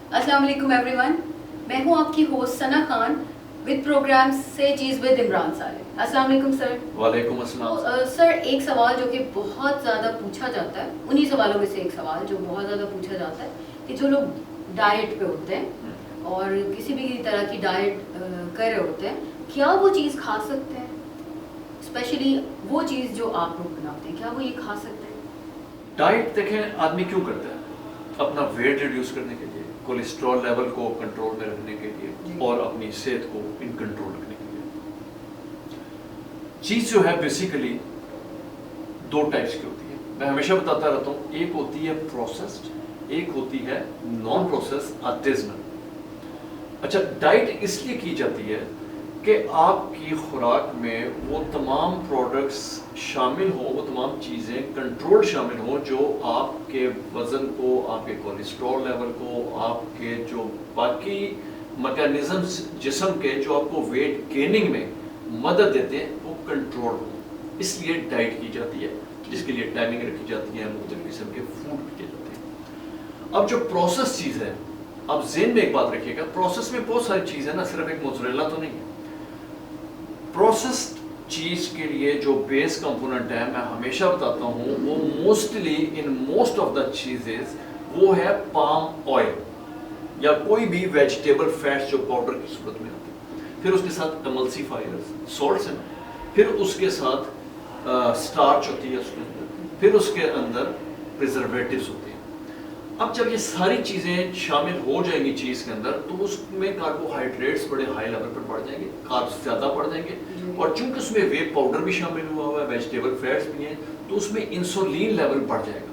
السلام علیکم every one, میں ہوں آپ کی host Sana Khan with program سے چیز ود عمران صالح. السلام علیکم سر. وعلیکم السلام. سر ایک سوال جو کہ بہت زیادہ پوچھا جاتا ہے، انہی سوالوں میں سے ایک سوال جو بہت زیادہ پوچھا جاتا ہے کہ جو لوگ ڈائٹ پہ ہوتے ہیں اور کسی بھی طرح کی ڈائٹ کر رہے ہوتے ہیں، کیا وہ چیز کھا سکتے ہیں؟ اسپیشلی وہ چیز جو آپ لوگ بناتے ہیں، کیا وہ یہ کھا سکتے ہیں؟ ڈائٹ دیکھیں آدمی کیوں کرتا ہے؟ اپنا ویٹ ریڈیوس کرنے کے لیے، کولیسٹرول لیول کو کنٹرول میں رکھنے کے لیے اور اپنی صحت کو ان کنٹرول رکھنے کے لیے. چیز جو ہے بیسیکلی دو ٹائپس کی ہوتی ہے. میں ہمیشہ بتاتا رہتا ہوں، ایک ہوتی ہے پروسیسڈ، ایک ہوتی ہے نان پروسیس آرٹیزنل. اچھا، ڈائٹ اس لیے کی جاتی ہے کہ آپ کی خوراک میں وہ تمام پروڈکٹس شامل ہوں، وہ تمام چیزیں کنٹرول شامل ہوں جو آپ کے وزن کو، آپ کے کولیسٹرول لیول کو، آپ کے جو باقی میکانزمز جسم کے جو آپ کو ویٹ گیننگ میں مدد دیتے ہیں وہ کنٹرول ہوں. اس لیے ڈائٹ کی جاتی ہے، جس کے لیے ٹائمنگ رکھی جاتی ہے، مختلف قسم کے فوڈ کیے جاتے ہیں. اب جو پروسیس چیز ہے، آپ ذہن میں ایک بات رکھیے گا، پروسیس میں بہت ساری چیزیں نا، صرف ایک موزریلا تو نہیں ہے. پروسیسڈ چیز کے لیے جو بیس کمپوننٹ ہے، میں ہمیشہ بتاتا ہوں، وہ mostly in most of the chases وہ ہے پام آئل یا کوئی بھی ویجیٹیبل فیٹس جو پاؤڈر کی صورت میں آتے ہیں. پھر اس کے ساتھ ایملسیفائرز، سالٹس ہیں، پھر اس کے ساتھ سٹارچ ہوتی ہے اس کے اندر، پھر اس کے اندر پریزرویٹیوز ہوتے ہیں. اب جب یہ ساری چیزیں شامل ہو جائیں گی چیز کے اندر، تو اس میں کاربوہائیڈریٹس بڑے ہائی لیول پر بڑھ جائیں گے، کاربس زیادہ بڑھ جائیں گے، اور چونکہ اس میں وے پاؤڈر بھی شامل ہوا ہے، ویجیٹیبل فیٹس بھی ہیں، تو اس میں انسولین لیول بڑھ جائے گا.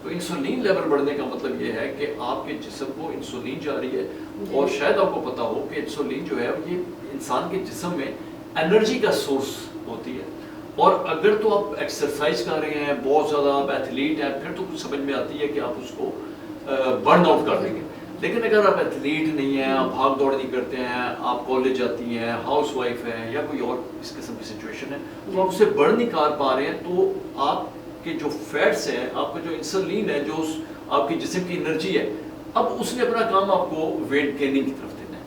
تو انسولین لیول بڑھنے کا مطلب یہ ہے کہ آپ کے جسم کو انسولین جا رہی ہے، اور شاید آپ کو پتا ہو کہ انسولین جو ہے یہ انسان کے جسم میں انرجی کا سورس ہوتی ہے. اور اگر تو آپ ایکسرسائز کر رہے ہیں، بہت زیادہ آپ ایتھلیٹ ہیں، پھر تو کچھ سمجھ میں آتی ہے کہ آپ اس کو برن آؤٹ کر دیں گے. لیکن اگر آپ ایتھلیٹ نہیں ہیں، آپ بھاگ دوڑ نہیں کرتے ہیں، آپ کالج جاتی ہیں، ہاؤس وائف ہیں، یا کوئی اور اس قسم کی سچویشن ہے، تو آپ اسے برن نہیں کر پا رہے ہیں، تو آپ کے جو فیٹس ہیں، آپ کا جو انسولین ہے، جو آپ کی جسم کی انرجی ہے، اب اس نے اپنا کام آپ کو ویٹ گیننگ کی طرف دینا ہے.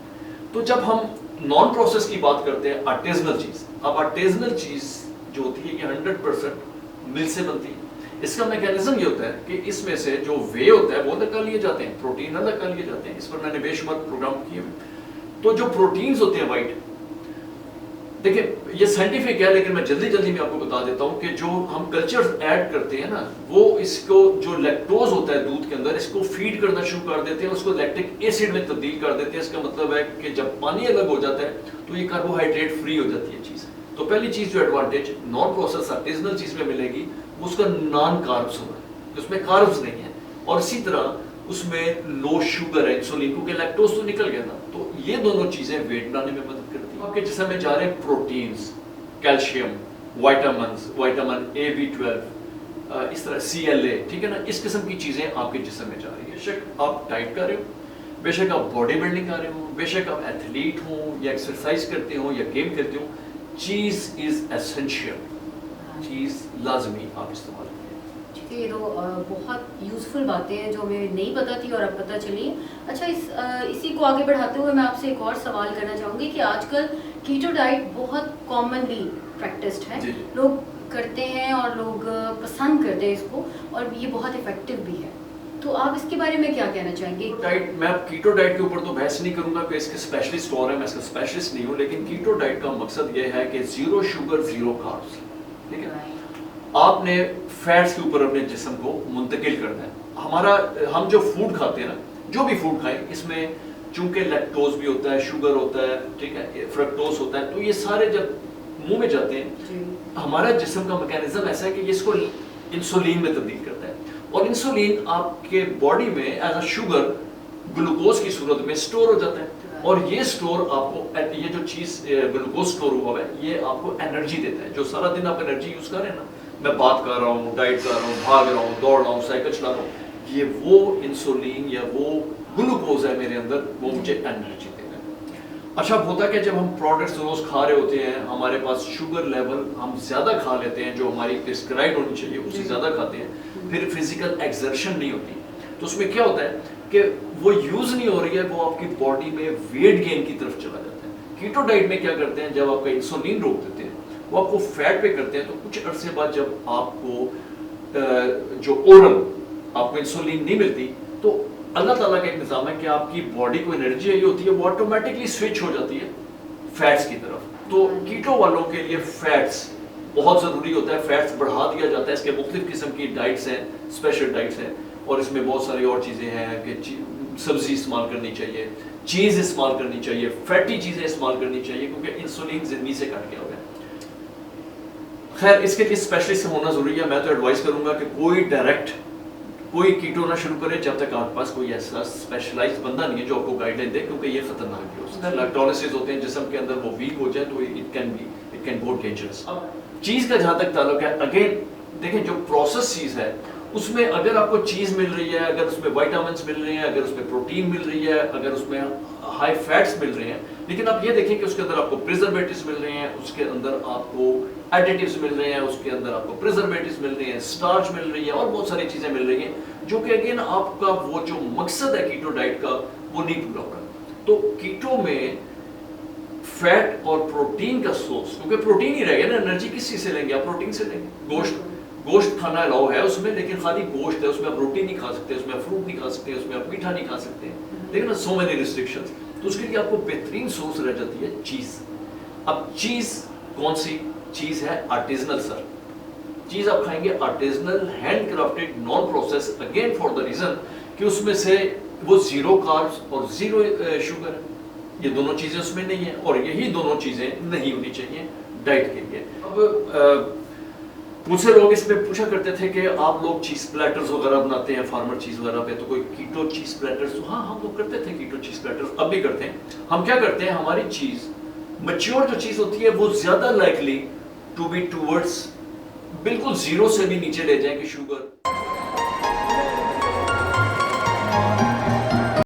تو جب ہم نان پروسیس کی بات کرتے ہیں، آرٹیزنل چیز، اب آرٹیزنل چیز جو ہوتی ہے یہ 100% مل سے بنتی ہے. اس کا میکانزم یہ ہوتا ہے کہ اس میں سے جو وے ہوتا ہے وہ الگ کر لیے جاتے ہیں، پروٹین الگ کر لیے جاتے ہیں. اس پر میں نے بے شمار پروگرام کیے ہوئے. تو جو پروٹینز ہوتے ہیں وائٹ، دیکھیں یہ سائنٹیفک ہے، لیکن میں جلدی میں آپ کو بتا دیتا ہوں کہ جو ہم کلچر ایڈ کرتے ہیں نا، وہ اس کو جو لیکٹوز ہوتا ہے دودھ کے اندر، اس کو فیڈ کرنا شروع کر دیتے ہیں، اس کو لیکٹک ایسڈ میں تبدیل کر دیتے ہیں. اس کا مطلب ہے کہ جب پانی الگ ہو جاتا ہے تو یہ کاربوہائیڈریٹ فری ہو جاتی ہے چیز. تو پہلی چیز جو ایڈوانٹیج نان پروسیس آرٹیزنل چیز میں ملے گی، اس کا نان کاربس ہوگا، اس میں کاربس نہیں ہیں، اور اسی طرح اس میں لو شوگر ہے، انسولین، کیونکہ لیکٹوز تو نکل گیا نا. تو یہ دونوں چیزیں ویٹ بنانے میں مدد کرتی ہیں. آپ کے جسم میں جا رہے ہیں proteins, calcium, vitamins, vitamin A B12، اس طرح CLA، ٹھیک ہے نا، اس قسم کی چیزیں آپ کے جسم میں جا رہی ہیں. بے شک آپ ڈائٹ کر رہے ہو، بے شک آپ باڈی بلڈنگ کر رہے ہوں، بے شک آپ ایتھلیٹ ہوں یا ایکسرسائز کرتے ہوں یا گیم کھیلتے ہوں، چیز از ایسینشیل، چیز لازمی آپ استعمال کریں. ٹھیک ہے، یہ تو بہت یوزفل باتیں ہیں جو ہمیں نہیں پتہ تھی اور اب پتہ چلی. اچھا، اسی کو آگے بڑھاتے ہوئے میں آپ سے ایک اور سوال کرنا چاہوں گی کہ آج کل کیٹو ڈائٹ بہت کامنلی پریکٹسڈ ہے، لوگ کرتے ہیں اور لوگ پسند کرتے ہیں اس کو، اور یہ بہت افیکٹو بھی ہے. تو آپ اس کے بارے میں کیا کہنا چاہیں گے؟ ڈائٹ، میں کیٹو ڈائٹ کے اوپر تو بحث نہیں کروں گا کہ اس کے اسپیشلسٹ اور ہیں، میں اس کا اسپیشلسٹ نہیں ہوں. لیکن کیٹو ڈائٹ کا مقصد یہ ہے کہ زیرو شوگر، زیرو کاربس. ٹھیک ہے، آپ نے فیٹس کے اوپر اپنے جسم کو منتقل کرنا ہے. ہم جو فوڈ کھاتے ہیں نا، جو بھی فوڈ کھائیں، اس میں چونکہ لیکٹوز بھی ہوتا ہے، شوگر ہوتا ہے، ٹھیک ہے، فرکٹوز ہوتا ہے، تو یہ سارے جب منہ میں جاتے ہیں، ہمارا جسم کا میکانزم ایسا ہے کہ اس کو انسولین میں تبدیل کرتا ہے. اور انسولین آپ کے باڈی میں ایز اے شوگر گلوکوز کی صورت میں سٹور ہو جاتا ہے، اور یہ سٹور آپ کو، یہ جو چیز گلوکوز سٹور ہوا ہے، یہ آپ کو انرجی دیتا ہے. جو سارا دن آپ انرجی یوز کر رہے ہیں نا، میں بات کر رہا ہوں، ڈائٹ کر رہا ہوں، بھاگ رہا ہوں، دوڑ رہا ہوں، سائیکل چلا رہا ہوں، یہ وہ انسولین یا وہ گلوکوز ہے میرے اندر، وہ مجھے انرجی دیتا ہے. اچھا، ہوتا کہ جب ہم پروڈکٹس روز کھا رہے ہوتے ہیں، ہمارے پاس شوگر لیول ہم زیادہ کھا لیتے ہیں، جو ہماری پرسکرائبڈ ہونی چاہیے، اس سے زیادہ کھاتے ہیں، پھر فزیکل ایکسرشن نہیں ہوتی. تو اس میں کیا ہوتا ہے، کہ وہ یوز نہیں ہو رہی ہے، وہ آپ کی باڈی میں ویٹ گین کی طرف چلا جاتا ہے. کیٹو ڈائٹ میں کیا کرتے ہیں، جب آپ کا انسولین روک دیتے ہیں وہ آپ کو فیٹ پہ کرتے ہیں، تو کچھ عرصے بعد جب آپ کو جو اورل آپ کو انسولین نہیں ملتی تو اللہ تعالیٰ کا ایک نظام ہے کہ آپ کی باڈی کو انرجی آئی ہوتی ہے، وہ آٹومیٹکلی سوئچ ہو جاتی ہے فیٹس کی طرف. تو کیٹو والوں کے لیے فیٹس بہت ضروری ہوتا ہے، فیٹس بڑھا دیا جاتا ہے. اس کے مختلف قسم کی ڈائٹس ہیں، اسپیشل ڈائٹس ہیں، اور اس میں بہت ساری اور چیزیں ہیں کہ سبزی استعمال کرنی چاہیے، چیز استعمال کرنی چاہیے، فیٹی چیزیں استعمال کرنی چاہیے، کیونکہ انسولین زندگی سے کٹ گیا ہو گیا. خیر اس کے لیے اسپیشلسٹ ہونا ضروری ہے. میں تو ایڈوائز کروں گا کہ کوئی ڈائریکٹ کوئی کیٹو نہ شروع کرے جب تک آپ کے پاس کوئی ایسا اسپیشلائز بندہ نہیں ہے جو آپ کو گائیڈ لائن دے، کیونکہ یہ خطرناک بھی ہو سکتا ہے. لیکٹولسز ہوتے ہیں جسم کے اندر، وہ ویک ہو جائے تو اٹ کین گو ڈینجرس. اب چیز کا جہاں تک تعلق ہے، اگین دیکھیں جو پروسیس چیز ہے اس میں اگر آپ کو چیز مل رہی ہے، اگر اس میں وائٹامنس مل رہے ہیں، اگر اس میں پروٹین مل رہی ہے، اگر اس میں ہائی فیٹس مل رہے ہیں، لیکن آپ یہ دیکھیں کہ اس کے اندر آپ کو پریزرویٹوز مل رہے ہیں، اس کے اندر آپ کو ایڈیٹیوز مل رہے ہیں، اس کے اندر آپ کو پریزرویٹوز مل رہے ہیں، سٹارچ مل رہی ہے، اور بہت ساری چیزیں مل رہی ہیں جو کہ اگین آپ کا وہ جو مقصد ہے کیٹو ڈائٹ کا وہ نہیں پورا ہو رہا. تو کیٹو میں فیٹ اور پروٹین کا سورس، کیونکہ پروٹین ہی رہ گیا نا، انرجی کس چیز سے لیں گے آپ؟ پروٹین سے لیں گے. گوشت کھانا الاؤ ہے اس میں، لیکن خالی گوشت ہے، اس میں آپ روٹی نہیں کھا سکتے، اس میں آپ فروٹ نہیں کھا سکتے، اس میں آپ میٹھا نہیں کھا سکتے، لیکن سو مینی ریسٹرکشنز. تو اس کے لیے آپ کو بہترین سورس رہ جاتی ہے چیز. اب چیز کون سی چیز ہے؟ آرٹیزنل. سر چیز آپ کھائیں گے artisanal, hand crafted, non process, again for the reason کہ اس میں سے وہ زیرو کاربس اور زیرو شوگر ہے. یہ دونوں چیزیں اس میں نہیں ہیں، اور یہی دونوں چیزیں نہیں ہونی چاہیے ڈائٹ کے لیے. اب مجھ سے لوگ اس میں پوچھا کرتے تھے کہ آپ لوگ چیز پلیٹرز وغیرہ بناتے ہیں فارمر چیز وغیرہ پہ، تو کوئی کیٹو چیز پلیٹرز؟ ہاں ہم لوگ کرتے تھے کیٹو چیز پلیٹرز، اب بھی کرتے ہیں. ہم کیا کرتے ہیں، ہماری چیز میچور جو چیز ہوتی ہے وہ زیادہ لائکلی ٹو بی ٹوورڈز بالکل زیرو سے بھی نیچے لے جائیں کہ شوگر